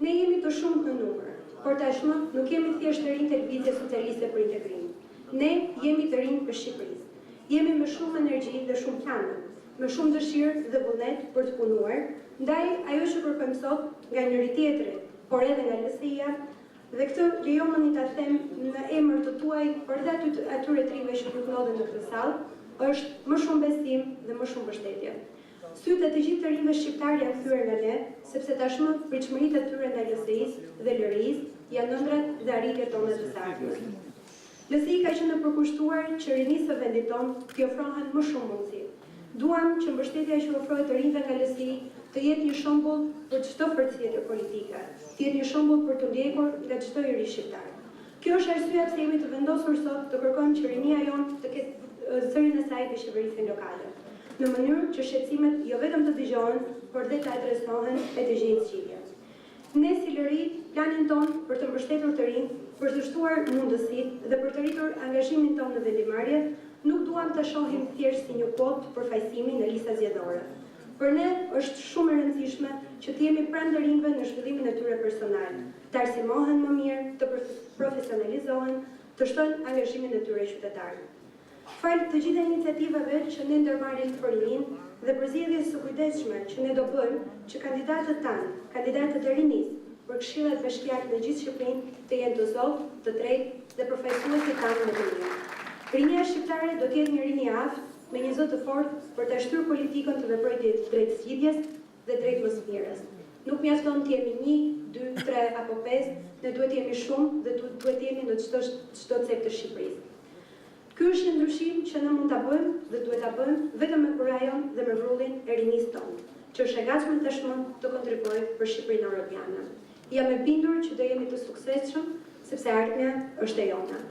Ne jemi të shumë në numër, por tashmë nuk jemi thjesht të rinj Lëvizje Socialiste për Integrim. Ne jemi të rinj për Shqipërisë. Jemi me shumë energji dhe shumë plane, me shumë dëshirë dhe vullnet për të punuar, ndaj ajo që kërkojmë sot nga njëri tjetri, por edhe nga LSI-ja, dhe këtë lejoni ta them në emër të tuaj, por dhe atyre trive që nuk ndodhen në këtë sallë, është më shumë besim dhe më shumë mbështetje. Sytë e të gjithë të rinjve shqiptar janë kthyer nga ne, sepse tashmë pritshmëritë e tyre ndaj LSI-së dhe lërisë janë ëndrat dhe arritjet tona të së ardhmes. LSI ka qenë e përkushtuar që rinisë së vendit tonë t'i ofrohen më shumë mundësi. Duam që mbështetja që ofrohet të rinjve nga LSI të jetë një shembull për çdo forcë tjetër politike, të jetë një shembull për të ndjekur nga çdo i ri shqiptar. Kjo është arsyeja pse jemi të vendosur sot të kërkojmë që rinia jonë të ketë zërin e saj të qeverisin lokale, në mënyrë që shqetësimet jo vetëm të dëgjohen, por dhe të adresohen e të gjejnë zgjidhje. Ne si lëri, planin ton për të mbështetur të rinj, për të shtuar mundësitë dhe për të rritur angazhimin ton në vendimarrje, nuk duam të shohim thjesht si një kuotë përfaqësimi në lista zgjedhore. Për ne është shumë e rëndësishme që të jemi pranë të rinjve në zhvillimin e tyre personal, të arsimohen më mirë, të profesionalizohen, të shtojnë angazhimin e tyre qytetar. Fal të gjitha iniciativave që ne ndërmarrim për rinjin dhe për zgjedhjes së kujdesshme që ne do bëjmë që kandidatët tanë, kandidatët e rinisë, për këshillat bashkiake në gjithë Shqipërinë të jenë të zotë, të drejtë dhe profesionistë tanë me të mirë. Rinia shqiptare do të jetë një rini aftë me një zë të fortë për të shtyrë politikën të veprojë drejt zgjidhjes dhe drejt mosmirës. Nuk mjafton të jemi 1, 2, 3 apo 5, ne duhet të jemi shumë dhe duhet të jemi në çdo cep të Shqipërisë. Ky është një ndryshim që ne mund ta bëjmë dhe duhet ta bëjmë vetëm me kurajon dhe me vrullin e rinisë tonë, që është e gatshme tashmë të kontribuojë për Shqipërinë Europiane. Jam e bindur që do jemi të suksesshëm sepse ardhmja është e jona.